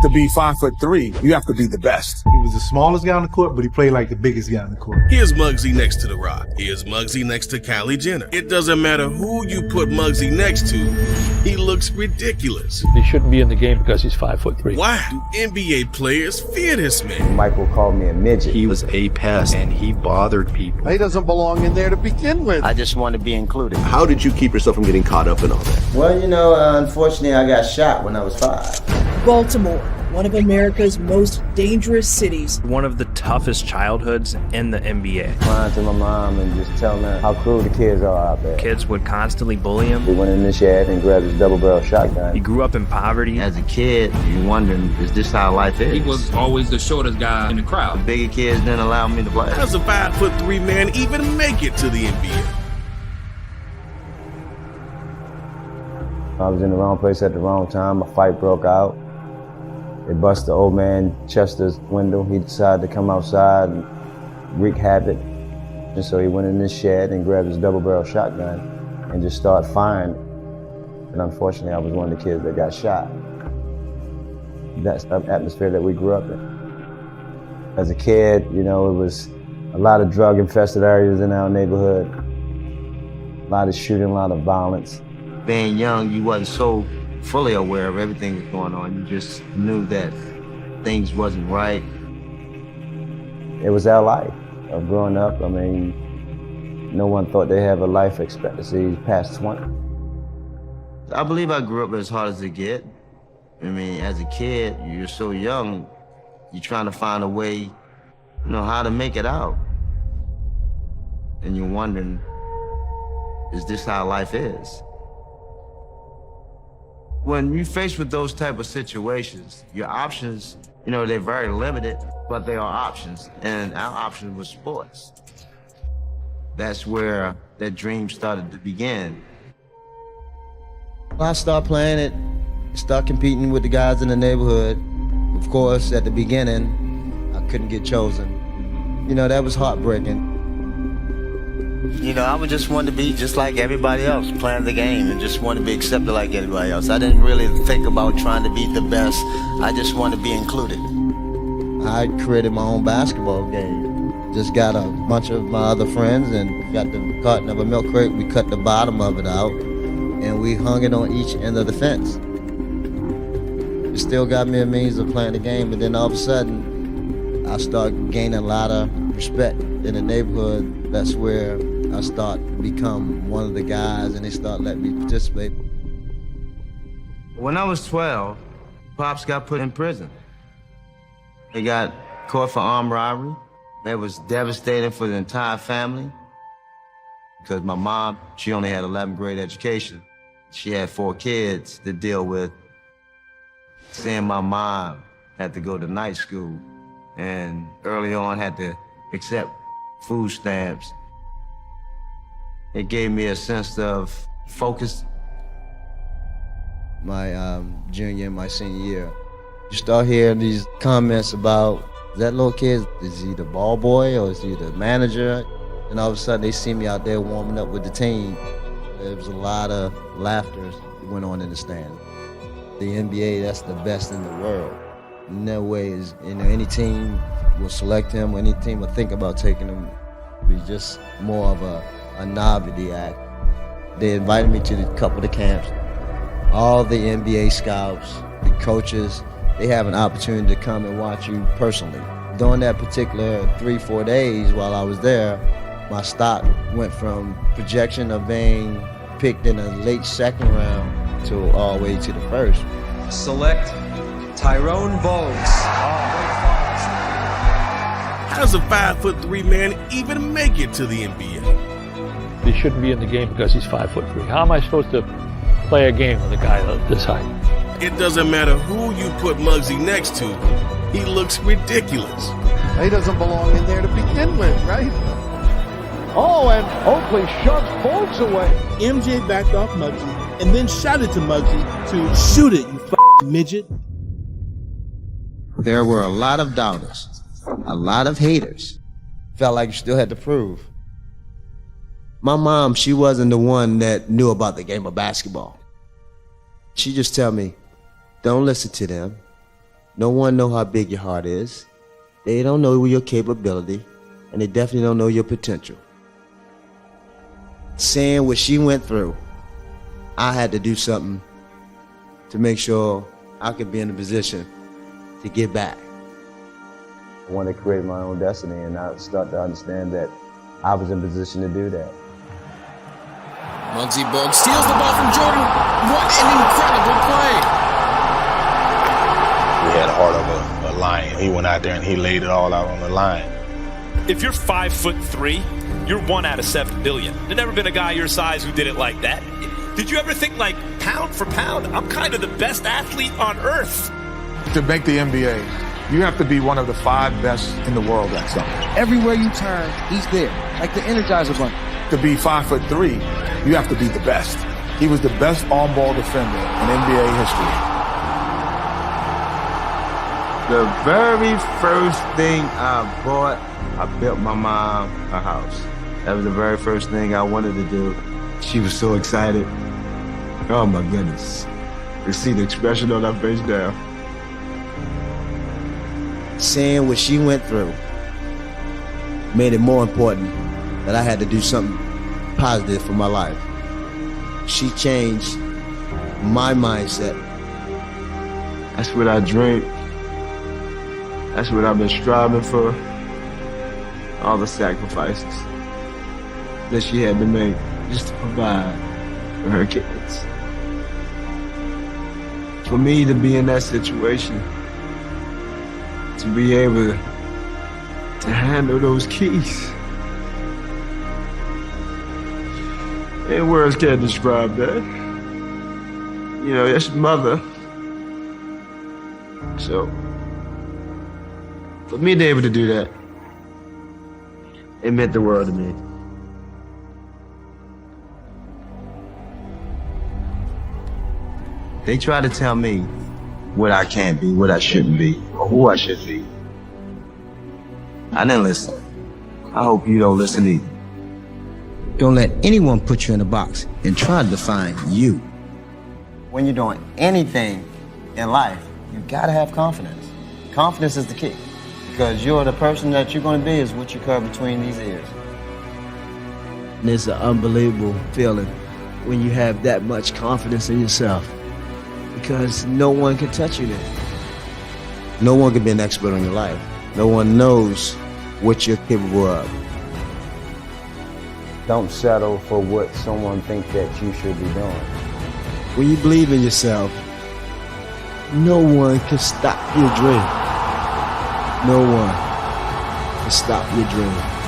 To be 5'3", you have to be the best. He was the smallest guy on the court, but he played like the biggest guy on the court. Here's Muggsy next to The Rock. Here's Muggsy next to Kylie Jenner. It doesn't matter who you put Muggsy next to, he looks ridiculous. He shouldn't be in the game because he's 5'3". Why do NBA players fear this man? Michael called me a midget. He was a pest and he bothered people. He doesn't belong in there to begin with. I just want to be included. How did you keep yourself from getting caught up in all that? Well, unfortunately, I got shot when I was 5. Baltimore, one of America's most dangerous cities. One of the toughest childhoods in the NBA. Crying to my mom and just telling her how cruel the kids are out there. Kids would constantly bully him. He went in the shed and grabbed his double-barrel shotgun. He grew up in poverty. As a kid, you're wondering, is this how life is? He was always the shortest guy in the crowd. The bigger kids didn't allow me to play. How does a 5'3" man even make it to the NBA? I was in the wrong place at the wrong time. A fight broke out. They busted the old man Chester's window. He decided to come outside and wreak havoc. And so he went in this shed and grabbed his double-barrel shotgun and just started firing. And unfortunately, I was one of the kids that got shot. That's the atmosphere that we grew up in. As a kid, it was a lot of drug-infested areas in our neighborhood. A lot of shooting, a lot of violence. Being young, you wasn't so fully aware of everything that's going on. You just knew that things wasn't right. It was our life of growing up. I mean, no one thought they have a life expectancy past 20. I believe I grew up as hard as it get. I mean, as a kid, you're so young, you're trying to find a way, how to make it out. And you're wondering, is this how life is? When you're faced with those type of situations, your options, they're very limited, but they are options. And our option was sports. That's where that dream started to begin. I started playing it, started competing with the guys in the neighborhood. Of course, at the beginning, I couldn't get chosen. That was heartbreaking. I would just want to be just like everybody else, playing the game, and just want to be accepted like everybody else. I didn't really think about trying to be the best. I just want to be included. I created my own basketball game. Just got a bunch of my other friends and got the carton of a milk crate. We cut the bottom of it out, and we hung it on each end of the fence. It still got me a means of playing the game, but then all of a sudden, I started gaining a lot of respect in the neighborhood. That's where I start to become one of the guys, and they start letting me participate. When I was 12, Pops got put in prison. He got caught for armed robbery. It was devastating for the entire family because my mom, she only had 11th grade education. She had 4 kids to deal with. Seeing my mom had to go to night school and early on had to accept food stamps. It gave me a sense of focus. My junior and my senior year, you start hearing these comments about, that little kid, is he the ball boy or is he the manager? And all of a sudden they see me out there warming up with the team. There was a lot of laughter that went on in the stand. The NBA, that's the best in the world. No way is, any team will select him, or any team will think about taking him. It was just more of a novelty act. They invited me to a couple of the camps. All the NBA scouts, the coaches, they have an opportunity to come and watch you personally. During that particular 3-4 days while I was there, my stock went from projection of being picked in a late second round to all the way to the first. Select Tyrone Vogues. How does a 5'3" man even make it to the NBA? He shouldn't be in the game because he's 5'3". How am I supposed to play a game with a guy this height? It doesn't matter who you put Muggsy next to, he looks ridiculous. He doesn't belong in there to begin with, right? Oh, and Oakley shoves Fultz away. MJ backed off Muggsy and then shouted to Muggsy to shoot it, you f***ing midget. There were a lot of doubters, a lot of haters. Felt like you still had to prove. My mom, she wasn't the one that knew about the game of basketball. She just tell me, don't listen to them. No one know how big your heart is. They don't know your capability, and they definitely don't know your potential. Saying what she went through, I had to do something to make sure I could be in a position to give back. I wanted to create my own destiny, and I started to understand that I was in position to do that. Muggsy Bogues steals the ball from Jordan. What an incredible play! He had a heart of a lion. He went out there and he laid it all out on the line. If you're 5'3", you're 1 out of 7 billion. There's never been a guy your size who did it like that. Did you ever think, like, pound for pound, I'm kind of the best athlete on earth? To make the NBA, you have to be one of the 5 best in the world at something. Everywhere you turn, he's there, like the Energizer Bunny. To be 5'3", you have to be the best. He was the best on-ball defender in NBA history. The very first thing I bought, I built my mom a house. That was the very first thing I wanted to do. She was so excited. Oh my goodness. You see the expression on her face now. Saying what she went through made it more important that I had to do something positive for my life. She changed my mindset. That's what I drink. That's what I've been striving for. All the sacrifices that she had to make just to provide for her kids. For me to be in that situation, to be able to handle those keys, and words can't describe that. You know, that's mother. So, for me to be able to do that, it meant the world to me. They try to tell me what I can't be, what I shouldn't be, or who I should be. I didn't listen. I hope you don't listen either. Don't let anyone put you in a box and try to define you. When you're doing anything in life, you gotta have confidence. Confidence is the key. Because you're the person that you're gonna be is what you curve between these ears. And it's an unbelievable feeling when you have that much confidence in yourself. Because no one can touch you then. No one can be an expert on your life. No one knows what you're capable of. Don't settle for what someone thinks that you should be doing. When you believe in yourself, no one can stop your dream. No one can stop your dream.